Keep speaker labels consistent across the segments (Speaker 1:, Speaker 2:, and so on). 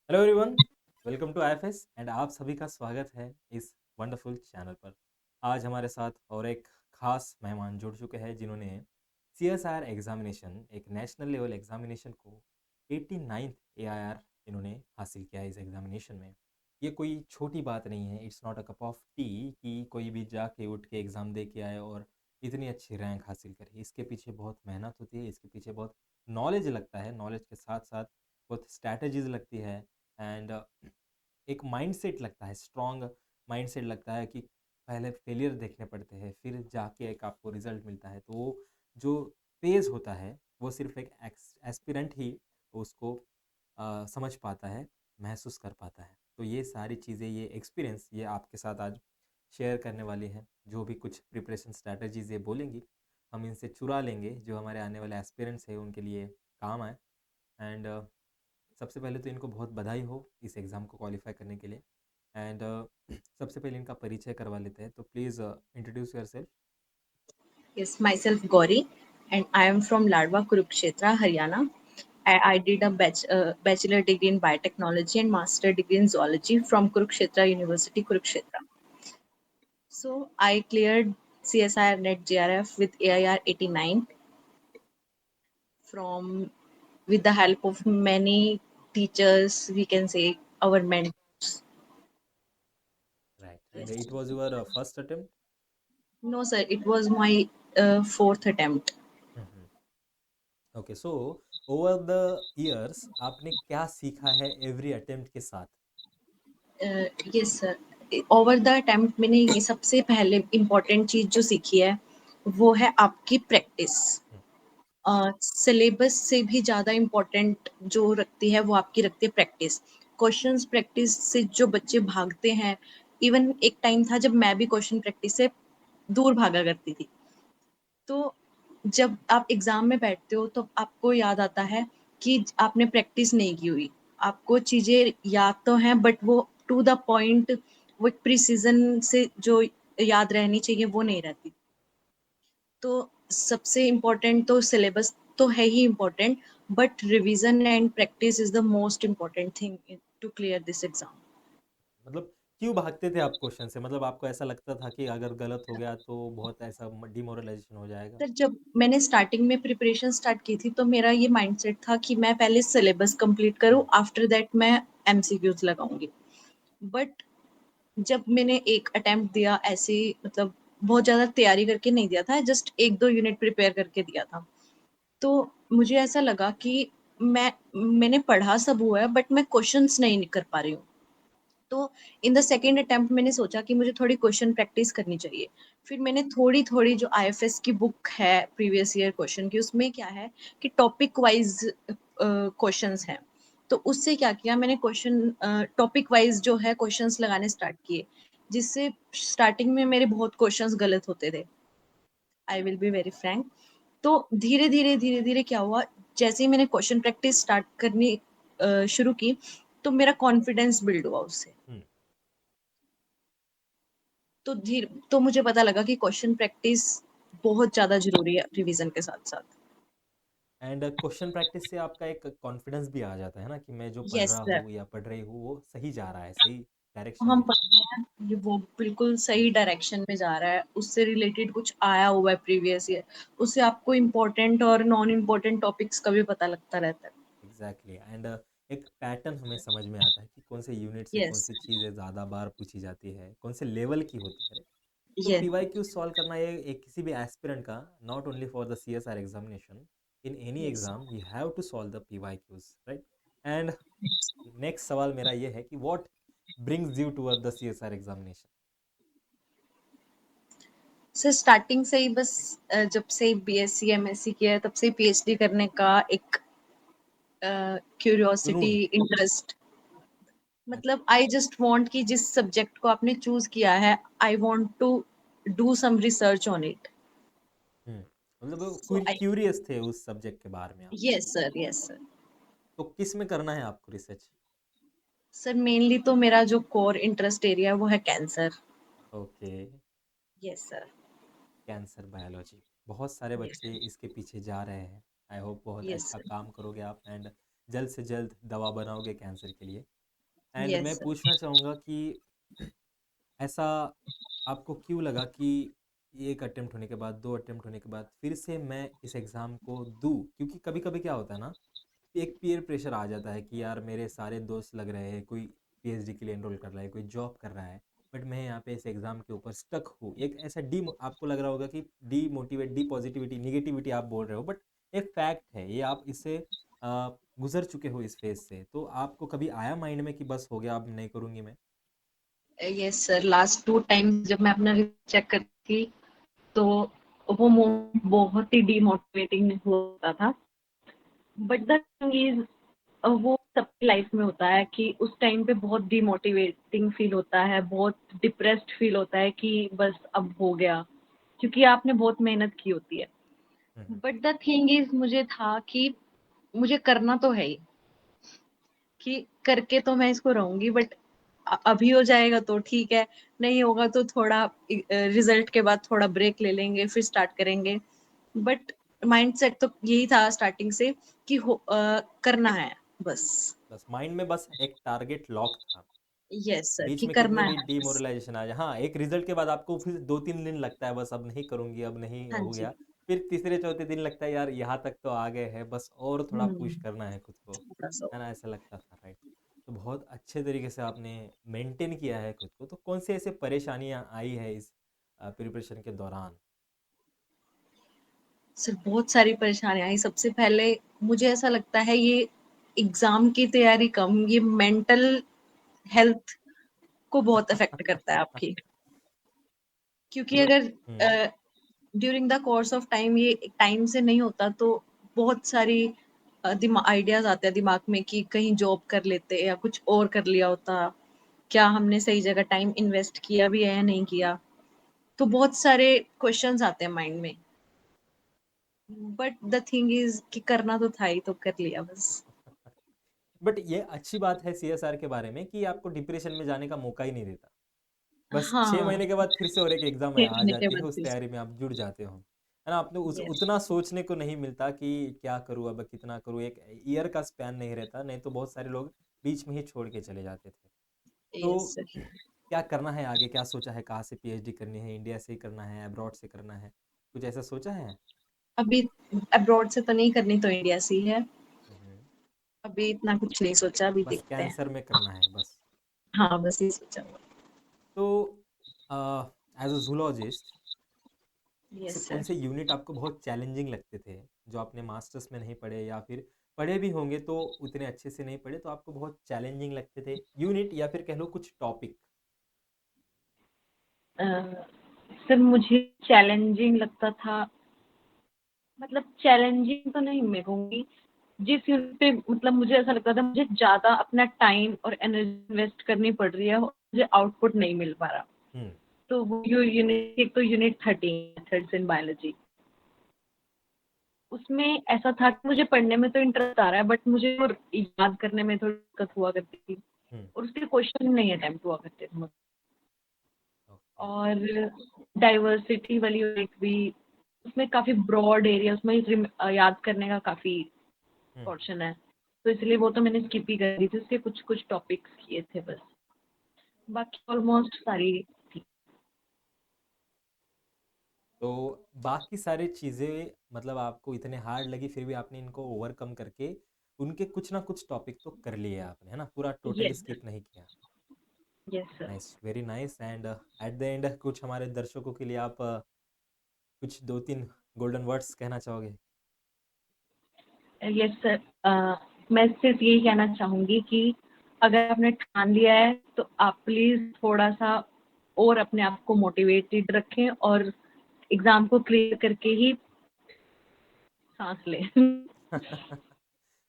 Speaker 1: Hello everyone, welcome to IFS and आप सभी का स्वागत है इस वंडरफुल चैनल पर। आज हमारे साथ और एक खास मेहमान जुड़ चुके हैं जिन्होंने सीएसआर एग्जामिनेशन, एक नेशनल लेवल एग्जामिनेशन को 89th एआईआर इन्होंने हासिल किया है इस एग्जामिनेशन में। ये कोई छोटी बात नहीं है, it's not a cup of T कि कोई भी जाके उठ के एग्ज़ाम दे के आए और इतनी अच्छी रैंक हासिल करे। इसके पीछे बहुत मेहनत होती है, इसके पीछे बहुत नॉलेज लगता है, नॉलेज के साथ साथ बहुत स्ट्रैटेजीज लगती है एंड एक माइंडसेट लगता है, स्ट्रॉन्ग माइंडसेट लगता है कि पहले फेलियर देखने पड़ते हैं, फिर जाके एक आपको रिजल्ट मिलता है। तो वो जो फेज़ होता है वो सिर्फ एक एस्पिरेंट ही उसको समझ पाता है, महसूस कर पाता है। तो ये सारी चीज़ें, ये एक्सपीरियंस ये आपके साथ आज शेयर करने वाली हैं। जो भी कुछ प्रिपरेशन स्ट्रैटेजीज ये बोलेंगी, हम इनसे चुरा लेंगे जो हमारे आने वाले एस्पिरेंट्स हैं उनके लिए काम आए। एंड सबसे पहले तो इनको बहुत बधाई हो इस एग्ज़ाम को क्वालिफाई करने के लिए। एंड सबसे पहले इनका परिचय करवा लेते हैं, तो please introduce your self.
Speaker 2: Yes, myself Gauri, and I am from Ladwa, Kurukshetra, Haryana. I did a bachelor degree in biotechnology and master degree in zoology from Kurukshetra University, Kurukshetra. So I cleared CSIR Net JRF with AIR 89 from with the help of many teachers. We can say our mentors.
Speaker 1: Right, and
Speaker 2: Yes.
Speaker 1: It was your first attempt?
Speaker 2: No, sir, it was my fourth attempt.
Speaker 1: Okay, so over the years आपने क्या सीखा है every attempt के साथ?
Speaker 2: Yes sir, over the attempt मैंने ये सबसे पहले इम्पोर्टेंट चीज जो सीखी है वो है आपकी प्रैक्टिस।
Speaker 1: हम्म,
Speaker 2: सिलेबस से भी ज़्यादा इम्पोर्टेंट जो रखती है वो आपकी रखती है प्रैक्टिस। क्वेश्चंस प्रैक्टिस से जो बच्चे भागते हैं, इवन एक टाइम था जब मैं भी क्वेश्चन प्रैक्टिस से दूर भागा करती थी। तो जब आप एग्जाम में बैठते हो तो आपको याद आता है कि आपने प्रैक्टिस नहीं की हुई। आपको चीजें याद तो हैं बट वो टू द पॉइंट, वो एक प्रिसीजन से जो याद रहनी चाहिए वो नहीं रहती। तो सबसे इम्पोर्टेंट तो सिलेबस तो है ही important, but revision and practice is the most important thing to clear this exam.
Speaker 1: मतलब क्यों भागते थे आप क्वेश्चन से? मतलब आपको ऐसा लगता था कि अगर गलत हो गया तो बहुत ऐसा डिमोरलाइजेशन हो जाएगा?
Speaker 2: सर जब मैंने स्टार्टिंग में प्रिपरेशन स्टार्ट की थी तो मेरा ये माइंडसेट था कि मैं पहले सिलेबस कंप्लीट करूं,
Speaker 1: हम्म,
Speaker 2: आफ्टर दैट मैं एमसीक्यूज लगाऊंगी। बट जब मैंने एक अटेम्प्ट दिया ऐसे ही, मतलब बहुत ज़्यादा तैयारी करके नहीं दिया था, जस्ट 1-2 यूनिट प्रिपेयर करके दिया था। तो मुझे ऐसा लगा कि मैंने पढ़ा सब हुआ है बट मैं क्वेश्चंस नहीं कर पा रही हूँ। तो इन द सेकंड अटेम्प्ट मैंने सोचा कि मुझे थोड़ी क्वेश्चन प्रैक्टिस करनी चाहिए। फिर मैंने थोड़ी-थोड़ी जो आईएफएस की बुक है प्रीवियस ईयर क्वेश्चन की, उसमें क्या है कि टॉपिक वाइज़ क्वेश्चंस हैं। तो उससे क्या किया मैंने, क्वेश्चन टॉपिक वाइज़ जो है क्वेश्चंस लगाने स्टार्ट किए, जिससे स्टार्टिंग में मेरे बहुत क्वेश्चंस गलत होते थे। I will be very Frank. तो धीरे-धीरे क्या हुआ, जैसे ही मैंने क्वेश्चन प्रैक्टिस स्टार्ट करनी शुरू की, तो मेरा कॉन्फिडेंस बिल्ड हुआ उससे।
Speaker 1: हम्म।
Speaker 2: तो मुझे पता लगा कि क्वेश्चन प्रैक्टिस बहुत ज़्यादा ज़रूरी है रिवीजन के साथ-साथ।
Speaker 1: एंड क्वेश्चन प्रैक्टिस से आपका एक कॉन्फिडेंस भी आ जाता है ना कि मैं जो पढ़
Speaker 2: यस
Speaker 1: रहा
Speaker 2: सर,
Speaker 1: हूँ या पढ़ रही हूँ वो सही जा रहा है, सही डायरेक्शन
Speaker 2: हम
Speaker 1: में जा
Speaker 2: पढ़
Speaker 1: रहा
Speaker 2: रहे हैं, ये वो बिल्कुल
Speaker 1: है।
Speaker 2: सही डायरेक्शन में जा रहा है, उससे रिलेटेड कुछ आया हुआ है प्रीवियस ईयर, उससे आपको इम्पोर्टेंट और नॉन इम्पोर्टेंट टॉपिक्स का भी पता लगता रहता है।
Speaker 1: एग्जैक्टली, एंड एक पैटर्न हमें समझ में आता है कि कौन से यूनिट से कौन
Speaker 2: यस,
Speaker 1: सी चीज़ें ज़्यादा बार पूछी जाती है, कौन से लेवल की होती है। तो
Speaker 2: यस,
Speaker 1: पीवाईक्यू सॉल्व करना ये एक किसी भी एस्पिरेंट का, not only for the CSR examination, in any
Speaker 2: yes.
Speaker 1: Exam you have to solve the PYQs, right? And next सवाल मेरा ये है कि what brings you toward the CSR examination?
Speaker 2: Sir starting से ही बस जब से बीएससी एमएससी किया है तब से पीएचडी करने का एक क्यूरियोसिटी,
Speaker 1: जुनून।
Speaker 2: इंटरेस्ट। मतलब आई जस्ट वांट कि जिस सब्जेक्ट को आपने चूज किया है, I want to do some research on it.
Speaker 1: मतलब
Speaker 2: सो आई,
Speaker 1: क्यूरियस थे उस सब्जेक्ट के बारे में आप।
Speaker 2: Yes sir, yes sir.
Speaker 1: तो किस में करना है आपको रिसर्च?
Speaker 2: सर मेनली तो मेरा जो कोर इंटरेस्ट एरिया है वो है cancer.
Speaker 1: Okay,
Speaker 2: yes sir.
Speaker 1: Cancer biology. बहुत सारे
Speaker 2: यस
Speaker 1: बच्चे इसके पीछे जा रहे हैं। आई होप बहुत
Speaker 2: यस
Speaker 1: अच्छा
Speaker 2: सर।
Speaker 1: काम करोगे आप एंड जल्द से जल्द दवा बनाओगे कैंसर के लिए। एंड
Speaker 2: यस
Speaker 1: मैं
Speaker 2: सर।
Speaker 1: पूछना चाहूँगा कि ऐसा आपको क्यों लगा कि एक अटेम्प्ट होने के बाद, 2 अटेम्प्ट होने के बाद फिर से मैं इस एग्ज़ाम को दूँ? क्योंकि कभी-कभी क्या होता है ना, एक पीयर प्रेशर आ जाता है कि यार मेरे सारे दोस्त लग रहे हैं, कोई पीएचडी के लिए एनरोल कर रहा है, कोई जॉब कर रहा है, बट मैं यहाँ पे इस एग्ज़ाम के ऊपर स्टक हूँ। एक ऐसा आपको लग रहा होगा कि डी पॉजिटिविटी, नेगेटिविटी आप बोल रहे हो, बट एक फैक्ट है ये, आप इससे गुजर चुके हो इस फेज से, तो आपको कभी आया माइंड में कि बस हो गया, अब नहीं करूँगी मैं?
Speaker 2: यस सर, लास्ट 2 टाइम्स जब मैं अपना चेक करती थी, तो वो मोमेंट बहुत ही डीमोटिवेटिंग होता था। बट द थिंग इज़ वो सबकी लाइफ में होता है कि उस टाइम पे बहुत डीमोटिवेटिंग फील होता है, बहुत डिप्रेस्ड फील होता है कि बस अब हो गया, क्योंकि आपने बहुत मेहनत की होती है।
Speaker 1: हुँ, हुँ।
Speaker 2: बट द थिंग इज़ मुझे था कि मुझे करना तो है ही, कि करके तो मैं इसको रहूँगी, बट अभी हो जाएगा तो ठीक है, नहीं होगा तो थोड़ा रिज़ल्ट के बाद थोड़ा ब्रेक ले लेंगे, फिर स्टार्ट करेंगे। बट माइंडसेट तो यही था स्टार्टिंग से कि करना है बस।
Speaker 1: बस माइंड में बस एक टारगेट लॉक था।
Speaker 2: यस सर,
Speaker 1: बीच
Speaker 2: कि
Speaker 1: में कितने
Speaker 2: करना
Speaker 1: भी
Speaker 2: है बस।
Speaker 1: डिमोरलाइजेशन आ जाए, हाँ, एक रिजल्ट के बाद आपको फिर 2-3 दिन लगता है, बस अब नहीं करूँगी, अब नहीं
Speaker 2: हाँ
Speaker 1: हो
Speaker 2: जी।
Speaker 1: गया। फिर तीसरे चौथे दिन लगता है यार यहाँ तक तो आ गए हैं, बस और थोड़ा
Speaker 2: हुँ,
Speaker 1: पुश करना है खुद को,
Speaker 2: थोड़ा-सा।
Speaker 1: है ना? ऐसा लगता था, राइट? तो बहुत अच्छे तरीके से आपने मेंटेन किया है खुद को। तो कौन सी ऐसी परेशानियाँ आई है इस प्रिपरेशन के दौरान?
Speaker 2: सर बहुत सारी परेशानियाँ आई। सबसे पहले मुझे ऐसा लगता है ये एग्ज़ाम की तैयारी कम, ये मेंटल हेल्थ को बहुत अफ़ेक्ट करता है आपकी। क्योंकि
Speaker 1: मतलब
Speaker 2: अगर
Speaker 1: हुँ,
Speaker 2: during the course of time ये टाइम से नहीं होता तो बहुत सारी दिमा आइडियाज़ आते हैं दिमाग में कि कहीं जॉब कर लेते या कुछ और कर लिया होता। क्या हमने सही जगह टाइम इन्वेस्ट किया भी है या नहीं किया? तो बहुत सारे क्वेश्चन्स आते हैं माइंड में। बट द थिंग इज़ कि करना तो था ही तो कर लिया बस।
Speaker 1: बट ये अच्छी बात है सीएसआर के बारे में कि आपको डिप्रेशन में जाने का मौका ही नहीं देता। बस 6
Speaker 2: हाँ,
Speaker 1: महीने के बाद फिर से और एक एग्ज़ाम
Speaker 2: 6
Speaker 1: आ
Speaker 2: महीने के
Speaker 1: जाती है,
Speaker 2: बाद
Speaker 1: उस
Speaker 2: फिर से।
Speaker 1: तैयारी में आप जुड़ जाते हो। है ना? आपने उस
Speaker 2: यस,
Speaker 1: उतना सोचने को नहीं मिलता कि क्या करूँ अब, कितना करूँ? एक ईयर का स्पैन नहीं रहता, नहीं तो बहुत सारे लोग बीच में ही छोड़ के चले जाते थे।
Speaker 2: यस
Speaker 1: तो
Speaker 2: सर।
Speaker 1: क्या करना है आगे? क्या सोचा है? कहाँ से पीएचडी करनी है? इंडिया से ही करना है? अब्रॉड से करना है? कुछ ऐसा सोचा है?
Speaker 2: अभी अब्रॉड से तो नहीं करनी तो इंडिया से ही है।
Speaker 1: हुँ, हुँ।
Speaker 2: अभी इतना कुछ नहीं सोचा, अभी
Speaker 1: बस
Speaker 2: देखते हैं।
Speaker 1: कैंसर में करना है बस।
Speaker 2: हाँ, बस ये सोचा हुआ
Speaker 1: तो एज़ अ ज़ूलॉजिस्ट
Speaker 2: है।
Speaker 1: ऐसे
Speaker 2: यस
Speaker 1: कौन
Speaker 2: सर।
Speaker 1: से यूनिट आपको बहुत चैलेंजिंग लगते थे, जो आपने मास्टर्स में नहीं पढ़े, या फिर पढ़े भी होंगे तो उतने अच्छे से नहीं पढ़े, तो आपको बहुत चैलेंजिंग लगते थे यूनिट, या फिर कह लो कुछ टॉपिक?
Speaker 2: अ, सर मुझे चैलेंजिंग लगता था, मतलब चैलेंजिंग तो नहीं मैं कहूँगी, जिस यूनिट पे मतलब मुझे ऐसा लगता था मुझे ज़्यादा अपना टाइम और एनर्जी इन्वेस्ट करनी पड़ रही है और मुझे आउटपुट नहीं मिल पा रहा।
Speaker 1: हुँ,
Speaker 2: तो वो जो यूनिट, एक तो यूनिट 13 मेथड्स इन बायोलॉजी, उसमें ऐसा था कि मुझे पढ़ने में तो इंटरेस्ट आ रहा है बट मुझे वो याद करने में थोड़ी दिक्कत हुआ करती थी
Speaker 1: हुँ,
Speaker 2: और उसके क्वेश्चन नहीं अटेम्प्ट हुआ करते थे मुझसे।
Speaker 1: ओके,
Speaker 2: और डाइवर्सिटी वाली यूनिट भी, उसमें काफ़ी ब्रॉड एरिया, उसमें याद करने का काफ़ी
Speaker 1: हुँ, हुँ।
Speaker 2: पोर्शन है, तो इसलिए वो तो मैंने स्किप ही कर दी थी, उसके कुछ कुछ टॉपिक्स किए थे बस, बाकी ऑलमोस्ट सारी थी।
Speaker 1: तो बाकी सारी चीज़ें मतलब आपको इतने हार्ड लगी, फिर भी आपने इनको ओवरकम करके उनके कुछ ना कुछ टॉपिक तो कर लिए आपने, है ना? पूरा टोटली
Speaker 2: यस
Speaker 1: स्किप नहीं किया।
Speaker 2: Yes sir.
Speaker 1: Nice, very nice. And at the end कुछ हमारे दर्शकों के लिए आप कुछ 2-3 गोल्डन वर्ड्स कहना चाहोगे?
Speaker 2: यस सर, मैं सिर्फ यही कहना चाहूँगी कि अगर आपने ठान लिया है तो आप प्लीज़ थोड़ा-सा और अपने आप को मोटिवेटेड रखें और एग्ज़ाम को क्लियर करके ही साँस लें।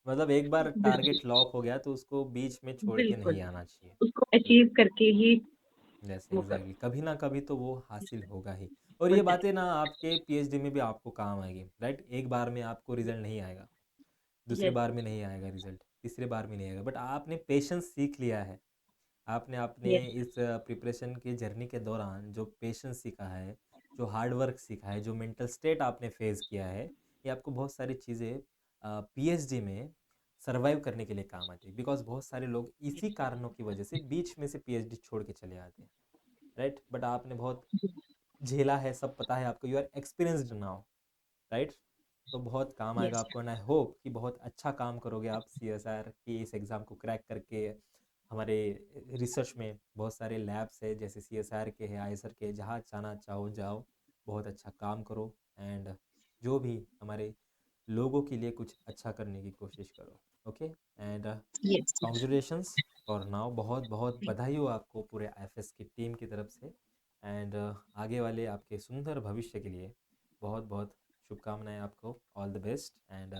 Speaker 1: मतलब एक बार
Speaker 2: बिल्कुल,
Speaker 1: टारगेट लॉक हो गया तो उसको बीच में छोड़ के
Speaker 2: बिल्कुल।
Speaker 1: नहीं आना चाहिए।
Speaker 2: उसको अचीव करके ही
Speaker 1: यस,
Speaker 2: वो
Speaker 1: एग्जैक्टली,
Speaker 2: करो।
Speaker 1: कभी ना कभी तो वो हासिल होगा ही। और
Speaker 2: वो
Speaker 1: ये
Speaker 2: चले।
Speaker 1: बातें ना आपके पीएचडी में भी आपको काम आएगी, राइट? एक बार में आपको रिजल्ट नहीं आएगा, दूसरे
Speaker 2: यस,
Speaker 1: बार में नहीं आएगा रिजल्ट, तीसरे बार में नहीं आएगा, बट आपने पेशेंस सीख लिया है। आपने अपने
Speaker 2: यस,
Speaker 1: इस प्रिपरेशन की जर्नी के दौरान जो पेशेंस सीखा है, जो हार्ड वर्क सीखा है, जो मेंटल स्टेट आपने फेस किया है, ये आपको बहुत सारी चीज़ें पीएचडी में सर्वाइव करने के लिए काम आती है, बिकॉज बहुत सारे लोग इसी कारणों की वजह से बीच में से पीएचडी छोड़ के चले आते हैं, राइट। बट आपने बहुत झेला है, सब पता है आपको, you are experienced now, right. तो बहुत काम आएगा
Speaker 2: यस।
Speaker 1: आपको, एंड आई होप कि बहुत अच्छा काम करोगे आप सीएसआर की इस एग्ज़ाम को क्रैक करके। हमारे रिसर्च में बहुत सारे लैब्स है, जैसे सीएसआर के हैं, आईएसआर के, जहाँ जाना चाहो जाओ, बहुत अच्छा काम करो, एंड जो भी हमारे लोगों के लिए कुछ अच्छा करने की कोशिश करो। Okay, and
Speaker 2: yes. Yes.
Speaker 1: Congratulations for now, बहुत बहुत बधाई हो आपको पूरे आईएफएस की टीम की तरफ से, एंड आगे वाले आपके सुंदर भविष्य के लिए बहुत बहुत शुभकामनाएं आपको। All the best, and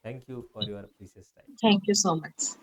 Speaker 1: thank you for your precious time.
Speaker 2: Thank you so much.